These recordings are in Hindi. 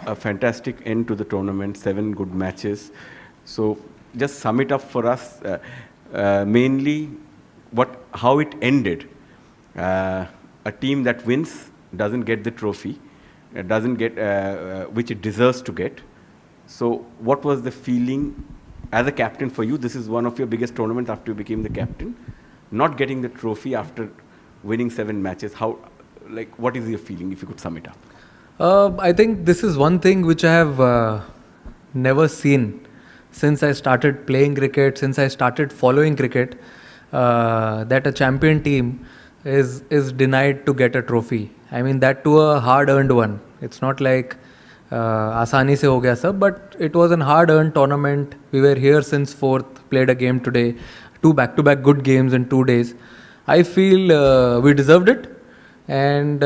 a fantastic end to the tournament, 7 good matches. So just sum it up for us, mainly how it ended. A team that wins doesn't get the trophy, doesn't get which it deserves to get. So what was the feeling as a captain for you? This is one of your biggest tournaments after you became the captain. Not getting the trophy after winning 7 matches, what is your feeling, if you could sum it up? I think this is one thing which I have never seen since I started playing cricket, since I started following cricket, that a champion team is denied to get a trophy. I mean, that to a hard-earned one. It's not like आसानी से हो गया सब, but it was an hard-earned tournament. We were here since 4th, played a game today, 2 back-to-back good games in 2 days. I feel we deserved it, and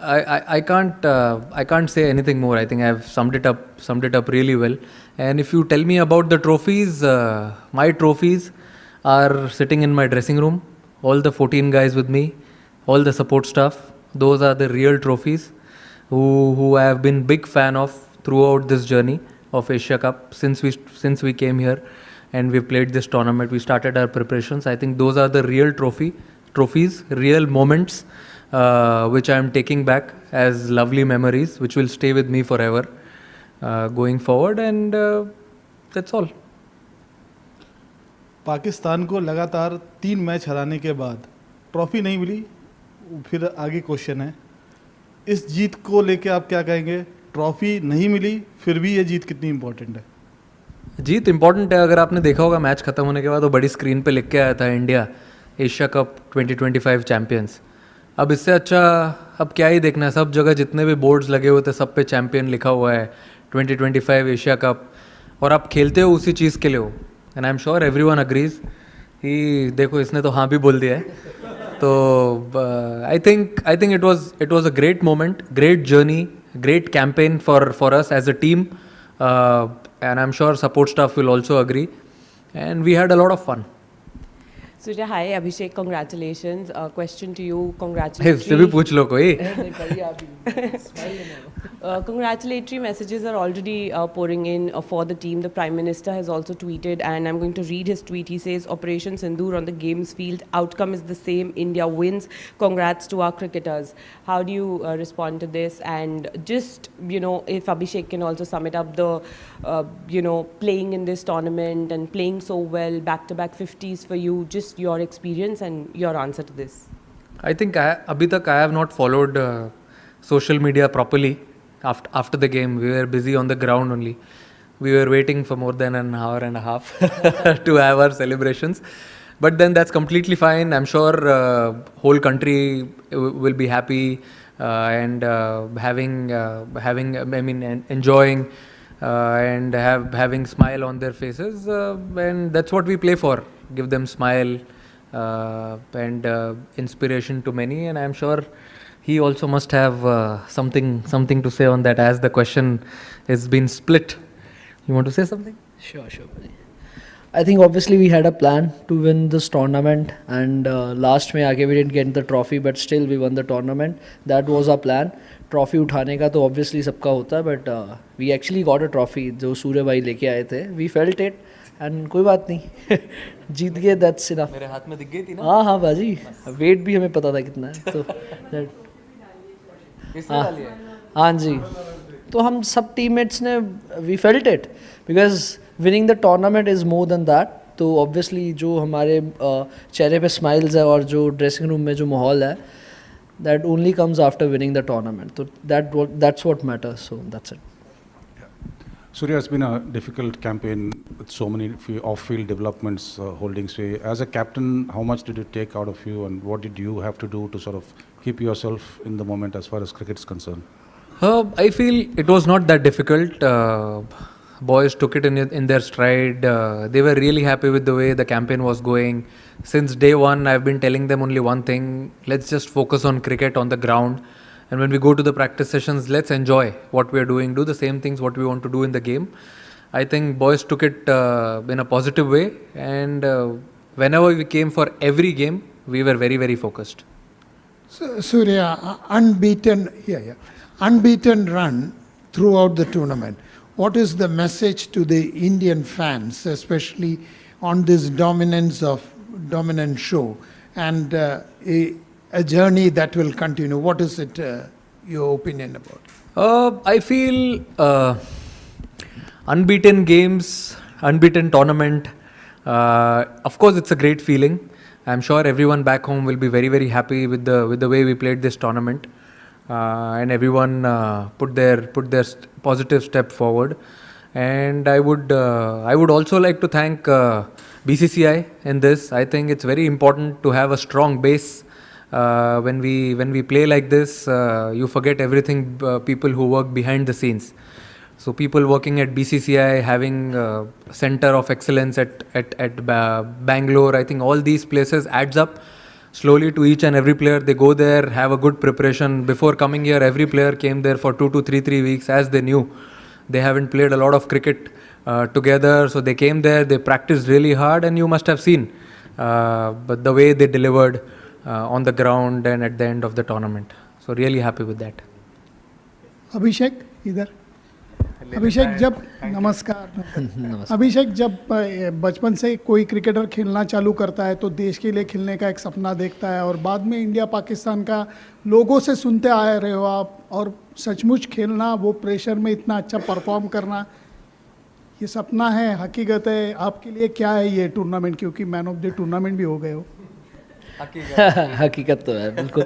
I can't say anything more. I think I've summed it up really well. And if you tell me about the trophies, my trophies are sitting in my dressing room. All the 14 guys with me, all the support staff. Those are the real trophies who I have been big fan of throughout this journey of Asia Cup since we came here and we played this tournament. We started our preparations. I think those are the real trophies, real moments, which I am taking back as lovely memories, which will stay with me forever going forward. And that's all. Pakistan को लगातार 3 मैच हराने के बाद ट्रॉफी नहीं मिली, फिर आगे क्वेश्चन है, इस जीत को लेके आप क्या कहेंगे? ट्रॉफी नहीं मिली, फिर भी ये जीत कितनी इंपॉर्टेंट है? जीत इंपॉर्टेंट है. अगर आपने देखा होगा मैच खत्म होने के बाद वो बड़ी स्क्रीन पे लिख के आया था, इंडिया एशिया कप 2025 चैम्पियंस. अब इससे अच्छा अब क्या ही देखना है. सब जगह जितने भी बोर्ड्स लगे हुए थे सब पे चैम्पियन लिखा हुआ है, 2025 एशिया कप, और आप खेलते हो उसी चीज़ के लिए हो. And I am sure everyone agrees कि देखो इसने तो हाँ भी बोल दिया है. तो I think it was a great moment, great journey, great campaign for us as a team, and I'm sure support staff will also agree, and we had a lot of fun. Surya, hi, Abhishek, congratulations. Question to you, congratulatory. इससे भी पूछ लो कोई. Congratulatory messages are already pouring in for the team. The Prime Minister has also tweeted, and I'm going to read his tweet. He says, Operation Sindoor on the games field. Outcome is the same. India wins. Congrats to our cricketers. How do you respond to this? And just, if Abhishek can also sum it up, the, playing in this tournament and playing so well, back-to-back 50s for you, just your experience and your answer to this. I think abhi tak I have not followed social media properly. After the game, we were busy on the ground only. We were waiting for more than an hour and a half to have our celebrations. But then that's completely fine. I'm sure whole country will be happy and enjoying and having smile on their faces. And that's what we play for. Give them smile and inspiration to many. And I'm sure he also must have something to say on that, as the question has been split. You want to say something? Sure. I think obviously we had a plan to win this tournament, and last में आके we didn't get the trophy, but still we won the tournament. That was our plan. Trophy उठाने का तो obviously सबका होता है, but we actually got a trophy जो सूर्य भाई लेके आए थे. We felt it, and कोई बात नहीं, जीत गए. That's enough. मेरे हाथ में दिख गई थी ना. हाँ बाजी, weight भी हमें पता था कितना है, तो हाँ जी. तो हम सब टीममेट्स ने we felt it, because winning the tournament is more than that. तो ऑब्वियसली जो हमारे चेहरे पे स्माइल्स है और जो ड्रेसिंग रूम में जो माहौल है, that only comes after winning the tournament. तो that's what matters. So that's it. Surya, it's been a difficult campaign with so many off-field developments holding sway. As a captain, how much did it take out of you, and what did you have to do to sort of keep yourself in the moment as far as cricket is concerned? I feel it was not that difficult. Boys took it in their stride. They were really happy with the way the campaign was going. Since day one, I've been telling them only one thing: let's just focus on cricket on the ground. And when we go to the practice sessions, let's enjoy what we are doing, do the same things what we want to do in the game. I think boys took it in a positive way, and whenever we came for every game, we were very, very focused. So, Surya, unbeaten run throughout the tournament. What is the message to the Indian fans, especially on this dominant show and a journey that will continue? What is it, your opinion about? I feel unbeaten games, unbeaten tournament. Of course, it's a great feeling. I'm sure everyone back home will be very, very happy with the way we played this tournament, and everyone put their positive step forward. And I would also like to thank BCCI in this. I think it's very important to have a strong base. When we play like this, you forget everything. People who work behind the scenes. So people working at BCCI, having a center of excellence at Bangalore, I think all these places adds up slowly to each and every player. They go there, have a good preparation. Before coming here, every player came there for 2 to 3 weeks, as they knew they haven't played a lot of cricket together. So they came there, they practiced really hard, and you must have seen but the way they delivered on the ground and at the end of the tournament. So really happy with that. अभिषेक इधर अभिषेक जब नमस्कार अभिषेक जब बचपन से कोई क्रिकेटर खेलना चालू करता है तो देश के लिए खेलने का एक सपना देखता है और बाद में इंडिया पाकिस्तान का लोगों से सुनते आ रहे हो आप और सचमुच खेलना वो प्रेशर में इतना अच्छा परफॉर्म करना ये सपना है हकीकत है आपके लिए क्या है ये टूर्नामेंट क्योंकि मैन ऑफ द टूर्नामेंट भी हो गए हो हकीकत तो है बिल्कुल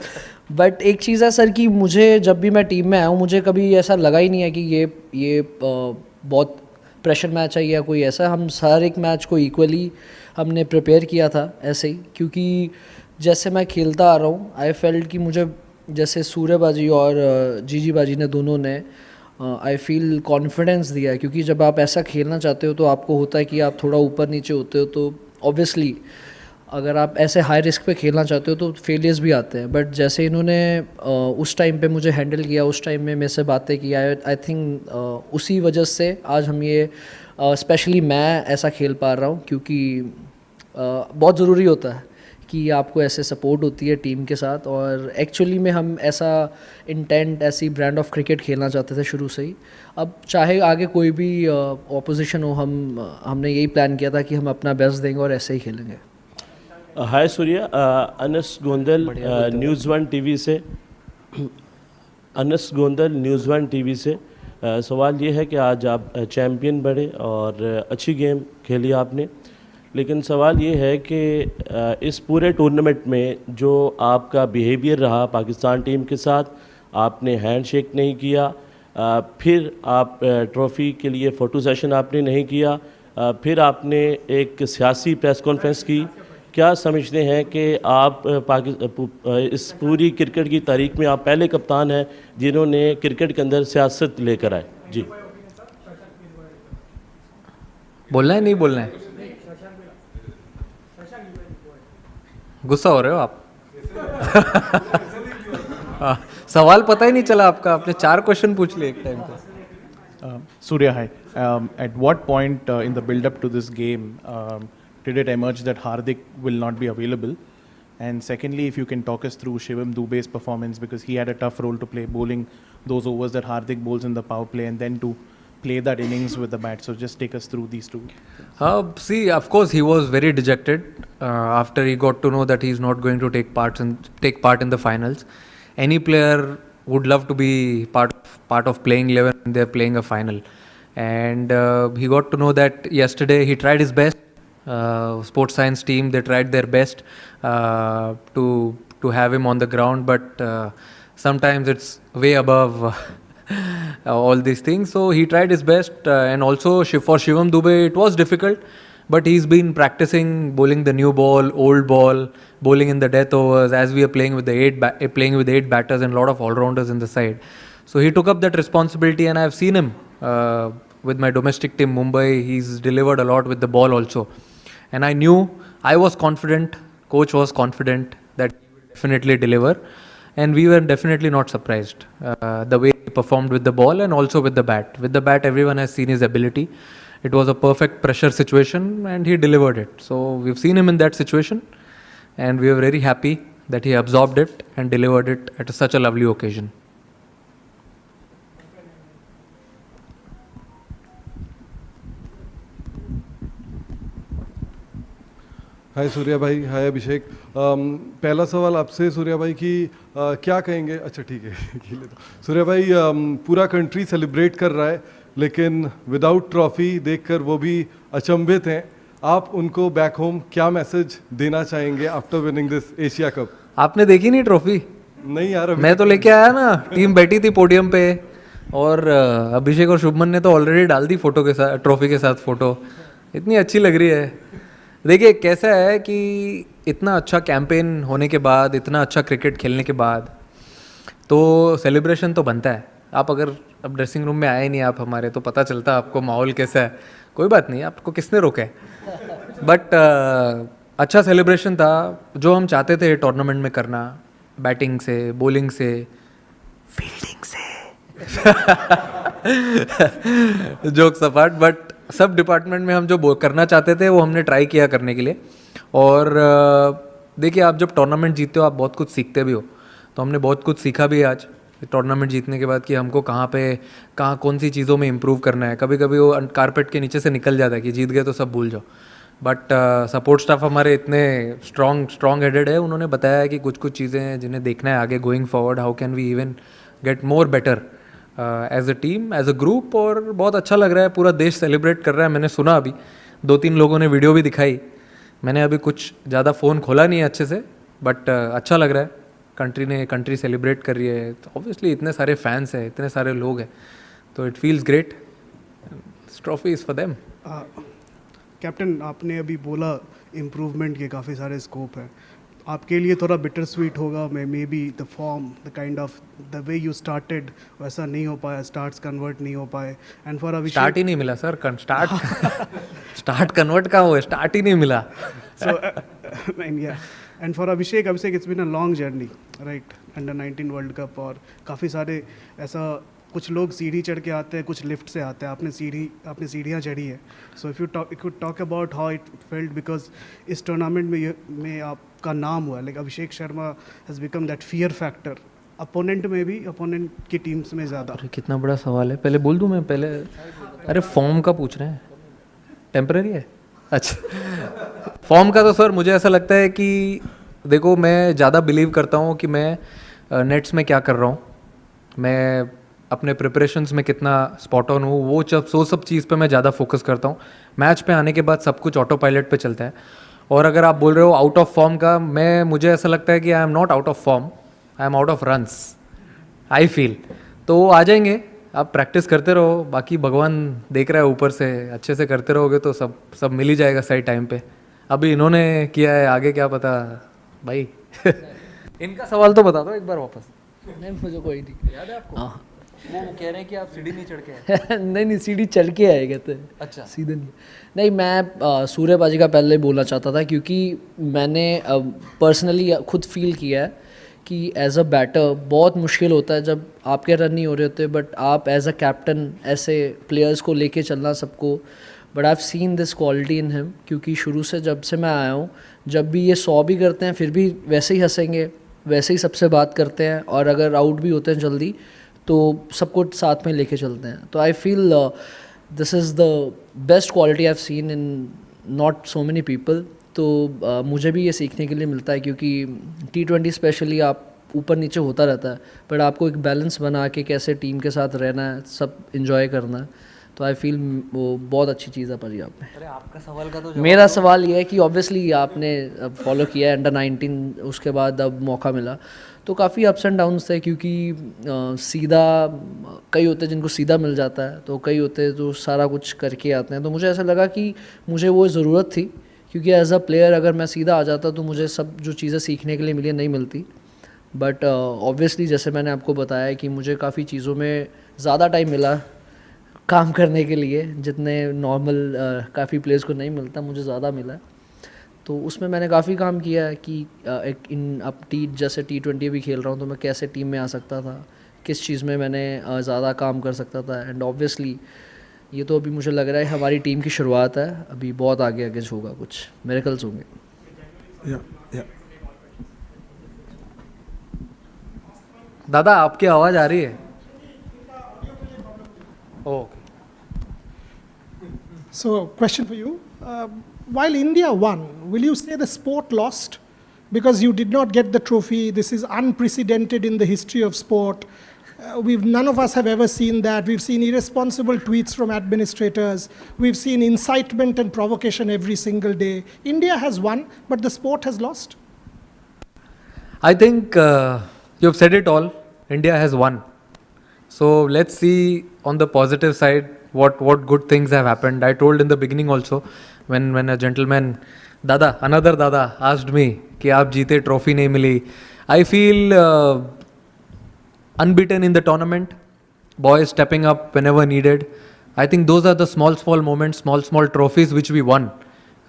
बट एक चीज़ है सर कि मुझे जब भी मैं टीम में आया हूँ मुझे कभी ऐसा लगा ही नहीं है कि ये बहुत प्रेशर मैच है या कोई ऐसा हम हर एक मैच को इक्वली हमने प्रिपेयर किया था ऐसे ही क्योंकि जैसे मैं खेलता आ रहा हूँ आई फेल्ट कि मुझे जैसे सूर्यबाजी और जीजी बाजी ने दोनों ने आई फील कॉन्फिडेंस दिया है क्योंकि जब आप ऐसा खेलना चाहते हो तो आपको होता है कि आप थोड़ा ऊपर नीचे होते हो तो ऑब्वियसली अगर आप ऐसे हाई रिस्क पे खेलना चाहते हो तो फेलियर्स भी आते हैं बट जैसे इन्होंने उस टाइम पे मुझे हैंडल किया उस टाइम में मेरे से बातें की आई थिंक उसी वजह से आज हम ये स्पेशली मैं ऐसा खेल पा रहा हूँ क्योंकि बहुत ज़रूरी होता है कि आपको ऐसे सपोर्ट होती है टीम के साथ और एक्चुअली में हम ऐसा इंटेंट ऐसी ब्रांड ऑफ क्रिकेट खेलना चाहते थे शुरू से ही अब चाहे आगे कोई भी ऑपोजिशन हो हमने यही प्लान किया था कि हम अपना बेस्ट देंगे और ऐसे ही खेलेंगे hi Surya Anas Gondal News One TV से Anas Gondal News One TV से सवाल ये है कि आज आप चैम्पियन बने और अच्छी गेम खेली आपने लेकिन सवाल ये है कि इस पूरे टूर्नामेंट में जो आपका बिहेवियर रहा पाकिस्तान टीम के साथ आपने हैंडशेक नहीं किया फिर आप ट्रॉफ़ी के लिए फ़ोटो सेशन आपने नहीं किया फिर आपने एक सियासी प्रेस कॉन्फ्रेंस की क्या समझते हैं कि आप इस पूरी क्रिकेट की तारीख में आप पहले कप्तान हैं जिन्होंने क्रिकेट के अंदर सियासत लेकर आए जी बोलना है नहीं बोलना है गुस्सा हो रहे हो आप सवाल पता ही नहीं चला आपका आपने 4 क्वेश्चन पूछ लिए एक टाइम पे Surya, hi. At what point in the build-up to this game did it emerge that Hardik will not be available? And secondly, if you can talk us through Shivam Dube's performance because he had a tough role to play, bowling those overs that Hardik bowls in the power play and then to play that innings with the bat. So just take us through these two. See, of course, he was very dejected after he got to know that he's not going to take part in the finals. Any player would love to be part of playing 11 when they're playing a final. And he got to know that yesterday. He tried his best. Sports science team, they tried their best to have him on the ground, but sometimes it's way above all these things. So he tried his best, and also for Shivam Dube, it was difficult, but he's been practicing bowling the new ball, old ball, bowling in the death overs as we are playing with the 8 batters and a lot of all-rounders in the side. So he took up that responsibility, and I've seen him with my domestic team Mumbai. He's delivered a lot with the ball also. And I knew, I was confident, coach was confident that he will definitely deliver. And we were definitely not surprised the way he performed with the ball and also with the bat. With the bat, everyone has seen his ability. It was a perfect pressure situation and he delivered it. So we've seen him in that situation and we are very happy that he absorbed it and delivered it at such a lovely occasion. हाय सूर्या भाई, हाय अभिषेक। पहला सवाल आपसे सूर्या भाई कि क्या कहेंगे, अच्छा ठीक है सूर्या भाई, पूरा कंट्री सेलिब्रेट कर रहा है लेकिन विदाउट ट्रॉफी देखकर वो भी अचंभित हैं। आप उनको बैक होम क्या मैसेज देना चाहेंगे after winning this Asia cup? आपने देखी नहीं ट्रॉफी? नहीं यार, मैं तो लेके आया ना, टीम बैठी थी पोडियम पे और अभिषेक और शुभमन ने तो ऑलरेडी डाल दी फोटो के साथ, ट्रॉफी के साथ फोटो। इतनी अच्छी लग रही है। देखिए कैसा है कि इतना अच्छा कैंपेन होने के बाद, इतना अच्छा क्रिकेट खेलने के बाद तो सेलिब्रेशन तो बनता है। आप अगर अब ड्रेसिंग रूम में आए नहीं आप हमारे, तो पता चलता आपको माहौल कैसा है। कोई बात नहीं, आपको किसने रोका है, बट अच्छा सेलिब्रेशन था जो हम चाहते थे टूर्नामेंट में करना, बैटिंग से, बॉलिंग से, फील्डिंग से जोक्स अपार्ट, बट सब डिपार्टमेंट में हम जो करना चाहते थे वो हमने ट्राई किया करने के लिए। और देखिए आप जब टूर्नामेंट जीतते हो आप बहुत कुछ सीखते भी हो, तो हमने बहुत कुछ सीखा भी आज टूर्नामेंट जीतने के बाद कि हमको कहाँ कौन सी चीज़ों में इम्प्रूव करना है। कभी कभी वो कारपेट के नीचे से निकल जाता है कि जीत गए तो सब भूल जाओ, बट सपोर्ट स्टाफ हमारे इतने स्ट्रॉन्ग हेडेड है, उन्होंने बताया है कि कुछ कुछ चीज़ें हैं जिन्हें देखना है आगे going forward, how can we even get more better as a team, as a group. और बहुत अच्छा लग रहा है, पूरा देश सेलिब्रेट कर रहा है। मैंने सुना अभी 2-3 लोगों ने वीडियो भी दिखाई, मैंने अभी कुछ ज़्यादा फ़ोन खोला नहीं है अच्छे से, बट अच्छा लग रहा है। कंट्री सेलिब्रेट कर रही है, तो ऑब्वियसली इतने सारे फैंस हैं, इतने सारे लोग हैं, तो it feels great. Trophy is for them. Captain, आपने अभी बोला इम्प्रूवमेंट के काफ़ी सारे स्कोप हैं, आपके लिए थोड़ा बिटर स्वीट होगा may be the form, the kind of the way you started वैसा नहीं हो पाया, स्टार्ट्स कन्वर्ट नहीं हो पाए, एंड फॉर अभिषेक स्टार्ट ही नहीं मिला सर, स्टार्ट कन्वर्ट का हुआ, स्टार्ट ही नहीं मिला। So and for Abhishek it's been a long journey, right, under 19 world cup, और काफ़ी सारे ऐसा कुछ लोग सीढ़ी चढ़ के आते हैं, कुछ लिफ्ट से आते हैं, आपने सीढ़ियाँ चढ़ी है। So if you talk about how it felt, because इस टूर्नामेंट में आपका नाम हुआ, like Abhishek Sharma has become that fear factor, opponent में भी, अपोनेंट की टीम्स में ज़्यादा। अरे कितना बड़ा सवाल है, पहले बोल दूँ मैं पहले? अरे फॉर्म का पूछ रहे हैं, टेम्पररी है? अच्छा फॉर्म का तो सर मुझे ऐसा लगता है कि देखो, मैं ज़्यादा बिलीव करता हूँ कि मैं नेट्स में क्या कर रहा हूँ, मैं अपने प्रिपरेशंस में कितना स्पॉट ऑन हूँ, वो सब चीज़ पे मैं ज़्यादा फोकस करता हूँ। मैच पे आने के बाद सब कुछ ऑटो पायलट पे चलता है। और अगर आप बोल रहे हो आउट ऑफ फॉर्म का, मुझे ऐसा लगता है कि I am not out of form, I am out of runs, I feel. तो आ जाएंगे, आप प्रैक्टिस करते रहो, बाकी भगवान देख रहा है ऊपर से, अच्छे से करते रहोगे तो सब मिल ही जाएगा सही टाइम पे। अभी इन्होंने किया है, आगे क्या पता भाई। इनका सवाल तो बता दो एक बार वापस। नहीं मुझे कोई नहीं याद है आपको? हाँ, वो कह रहे हैं कि आप सीढ़ी नहीं चढ़ के आए। नहीं सीढ़ी चढ़ के आए कहते हैं। अच्छा, सीधे नहीं मैं सूर्यबाजी का पहले बोलना चाहता था, क्योंकि मैंने पर्सनली खुद फील किया है कि एज अ बैटर बहुत मुश्किल होता है जब आपके रन नहीं हो रहे होते, बट आप एज अ कैप्टन ऐसे प्लेयर्स को लेके चलना सबको। But I have seen this quality in him, क्योंकि शुरू से जब से मैं आया हूँ, जब भी ये 100 भी करते हैं फिर भी वैसे ही हंसेंगे, वैसे ही सबसे बात करते हैं, और अगर आउट भी होते हैं जल्दी तो सबको साथ में लेके चलते हैं। तो I feel this is the best quality I have seen in not so many people. तो मुझे भी ये सीखने के लिए मिलता है, क्योंकि T20 स्पेशली आप ऊपर नीचे होता रहता है, बट आपको एक बैलेंस बना के कैसे टीम के साथ रहना है, सब इन्जॉय करना है। तो आई फील वो बहुत अच्छी चीज़ है पाजी आप में। अरे आपका सवाल का तो मेरा सवाल ये है कि ऑब्वियसली आपने अब फॉलो किया है अंडर 19, उसके बाद अब मौका मिला, तो काफ़ी अप्स एंड डाउन्स थे, क्योंकि सीधा कई होते हैं जिनको सीधा मिल जाता है, तो कई होते हैं जो सारा कुछ करके आते हैं। तो मुझे ऐसा लगा कि मुझे वो ज़रूरत थी, क्योंकि एज अ प्लेयर अगर मैं सीधा आ जाता तो मुझे सब जो चीज़ें सीखने के लिए मिली नहीं मिलती। बट ऑब्वियसली जैसे मैंने आपको बताया कि मुझे काफ़ी चीज़ों में ज़्यादा टाइम मिला काम करने के लिए, जितने नॉर्मल काफ़ी प्लेयर्स को नहीं मिलता, मुझे ज़्यादा मिला। तो उसमें मैंने काफ़ी काम किया है कि एक अब जैसे T20 भी खेल रहा हूँ, तो मैं कैसे टीम में आ सकता था, किस चीज़ में मैंने ज़्यादा काम कर सकता था। एंड ऑब्वियसली ये तो अभी मुझे लग रहा है हमारी टीम की शुरुआत है, अभी बहुत आगे आगे होगा, कुछ मिरेकल्स होंगे। दादा आपकी आवाज़ आ रही है? Okay So, question for you. While India won, will you say the sport lost? Because you did not get the trophy. This is unprecedented in the history of sport. None of us have ever seen that. We've seen irresponsible tweets from administrators. We've seen incitement and provocation every single day. India has won, but the sport has lost. I think you've said it all. India has won. So let's see on the positive side what good things have happened. I told in the beginning also when a gentleman, another Dada asked me कि आप जीते trophy नहीं मिली. I feel unbeaten in the tournament. Boys stepping up whenever needed. I think those are the small moments, small trophies which we won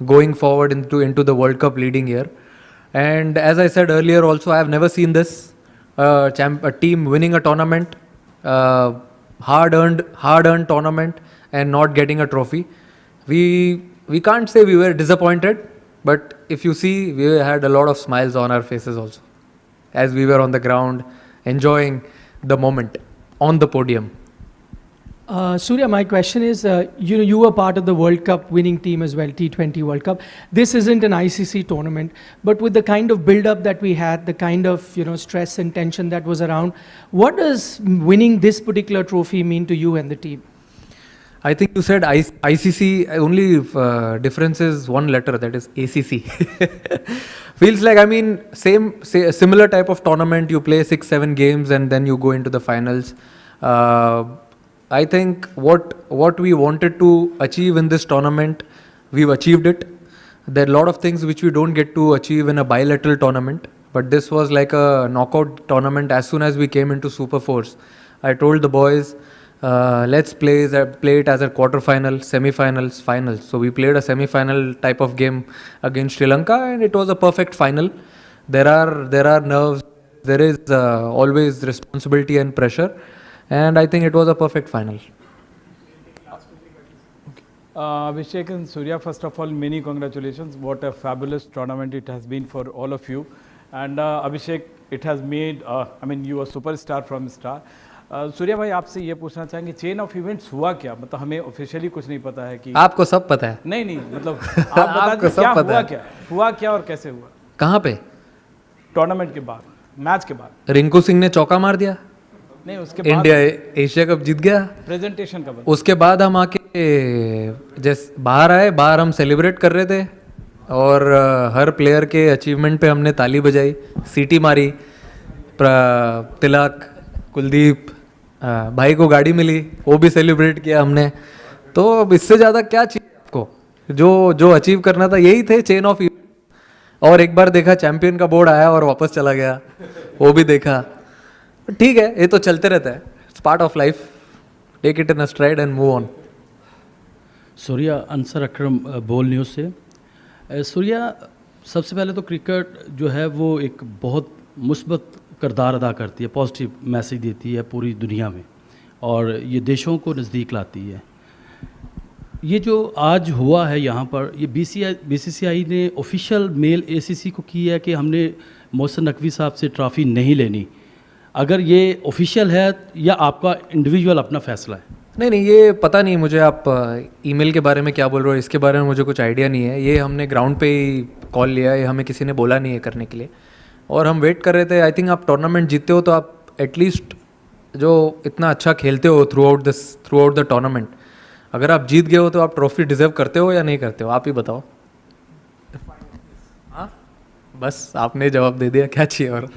going forward into the World Cup leading year. And as I said earlier also, I have never seen this a team winning a tournament, hard-earned tournament and not getting a trophy. We can't say we were disappointed, but if you see, we had a lot of smiles on our faces also as we were on the ground enjoying the moment on the podium. Surya, my question is, you were part of the World Cup winning team as well, T20 World Cup. This isn't an ICC tournament, but with the kind of build-up that we had, the kind of stress and tension that was around, what does winning this particular trophy mean to you and the team? I think you said ICC, only difference is one letter, that is ACC. Feels like, similar type of tournament, you play 6-7 games and then you go into the finals. I think what we wanted to achieve in this tournament, we've achieved it. There are a lot of things which we don't get to achieve in a bilateral tournament, but this was like a knockout tournament. As soon as we came into Super Force, I told the boys, let's play it as a quarter-final, semi-finals, finals. So we played a semi-final type of game against Sri Lanka and it was a perfect final. There are nerves, there is always responsibility and pressure. And I think it was a perfect final. Abhishek and Surya, first of all, many congratulations. What a fabulous tournament it has been for all of you. And Abhishek, it has made, you are superstar from star. Surya भाई आपसे ये पूछना चाहेंगे चेन ऑफ इवेंट्स हुआ क्या, मतलब हमें ऑफिशियली कुछ नहीं पता है कि आपको सब पता है? नहीं मतलब आप बता दीजिए हुआ क्या और कैसे हुआ? कहाँ पे? टूर्नामेंट के बाद, मैच के बाद रिंकू सिंह ने चौका मार दिया, नहीं उसके बाद इंडिया एशिया कप जीत गया, प्रेजेंटेशन का उसके बाद हम आके जैसे बाहर हम सेलिब्रेट कर रहे थे और हर प्लेयर के अचीवमेंट पे हमने ताली बजाई, सीटी मारी, तिलक, कुलदीप, भाई को गाड़ी मिली, वो भी सेलिब्रेट किया हमने. तो अब इससे ज़्यादा क्या चाहिए आपको? जो अचीव करना था यही थे चेन ऑफ इवेंट. और एक बार देखा चैंपियन का बोर्ड आया और वापस चला गया, वो भी देखा. ठीक है, ये तो चलते रहता है, it's part of life. Take it in a stride and move on. Surya, Ansar Akram, Bol News से. सूर्या, सबसे पहले तो क्रिकेट जो है वो एक बहुत मुस्बत किरदार अदा करती है, पॉजिटिव मैसेज देती है पूरी दुनिया में और ये देशों को नज़दीक लाती है. ये जो आज हुआ है यहाँ पर, ये बीसीसीआई ने ऑफिशियल मेल एसीसी को की है कि हमने मोहसिन नकवी साहब से ट्रॉफ़ी नहीं लेनी. अगर ये ऑफिशियल है या आपका इंडिविजुअल अपना फैसला है? नहीं, ये पता नहीं मुझे. आप ईमेल के बारे में क्या बोल रहे हो, इसके बारे में मुझे कुछ आइडिया नहीं है. ये हमने ग्राउंड पे ही कॉल लिया है, हमें किसी ने बोला नहीं है करने के लिए और हम वेट कर रहे थे. आई थिंक आप टूर्नामेंट जीतते हो तो आप एटलीस्ट जो इतना अच्छा खेलते हो थ्रू आउट द टूर्नामेंट, अगर आप जीत गए हो तो आप ट्रॉफी डिजर्व करते हो या नहीं करते हो, आप ही बताओ. हाँ, बस आपने जवाब दे दिया, क्या चाहिए और.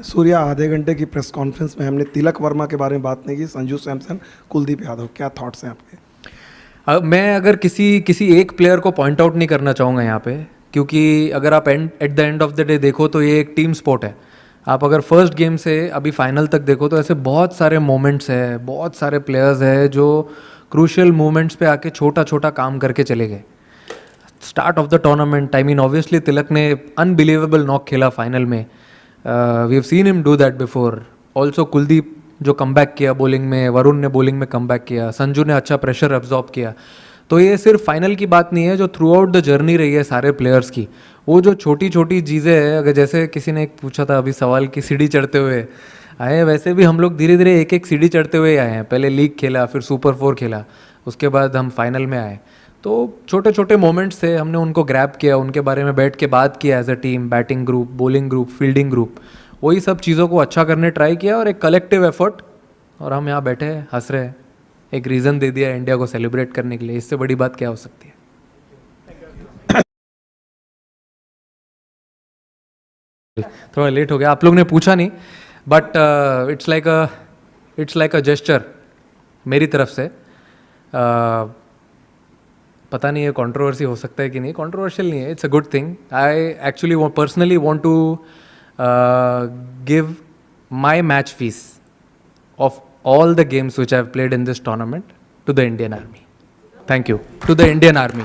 सूर्या, आधे घंटे की प्रेस कॉन्फ्रेंस में हमने तिलक वर्मा के बारे में बात नहीं की, संजू सैमसन, कुलदीप यादव, क्या थॉट्स हैं आपके? मैं अगर किसी एक प्लेयर को पॉइंट आउट नहीं करना चाहूँगा यहाँ पे, क्योंकि अगर आप at the end of the day देखो तो ये एक टीम स्पोर्ट है. आप अगर फर्स्ट गेम से अभी फाइनल तक देखो तो ऐसे बहुत सारे मोमेंट्स है, बहुत सारे प्लेयर्स है जो क्रूशियल मोमेंट्स पे आके छोटा काम करके चले गए. Start of the tournament, obviously Tilak ने अनबिलीवेबल नॉक खेला फाइनल में. We have seen him do that before. Also Kuldeep जो कमबैक किया बॉलिंग में, वरुण ने बॉलिंग में कमबैक किया, संजू ने अच्छा प्रेशर एब्जॉर्ब किया. तो ये सिर्फ फाइनल की बात नहीं है, जो थ्रू आउट द जर्नी रही है सारे प्लेयर्स की, वो जो छोटी चीज़ें हैं. अगर जैसे किसी ने पूछा था अभी सवाल कि सीढ़ी चढ़ते हुए आए, वैसे भी हम लोग धीरे धीरे एक सीढ़ी चढ़ते हुए आए हैं. पहले लीग खेला, फिर सुपर 4 खेला, उसके बाद हम फाइनल में आए। तो छोटे छोटे मोमेंट्स थे, हमने उनको ग्रैब किया, उनके बारे में बैठ के बात किया as a team, batting group, bowling group, fielding group, वही सब चीज़ों को अच्छा करने ट्राई किया और एक कलेक्टिव एफर्ट, और हम यहाँ बैठे हैं हंस रहे हैं, एक रीज़न दे दिया इंडिया को सेलिब्रेट करने के लिए। इससे बड़ी बात क्या हो सकती है। थोड़ा लेट हो गया, आप लोग ने पूछा नहीं, but it's like a gesture मेरी तरफ से। पता नहीं है कंट्रोवर्सी हो सकता है कि नहीं, कंट्रोवर्शियल नहीं है, it's a good thing. I actually personally want to give my match fees of all the games which I have played in this tournament to the Indian Army. Thank you. To the Indian Army.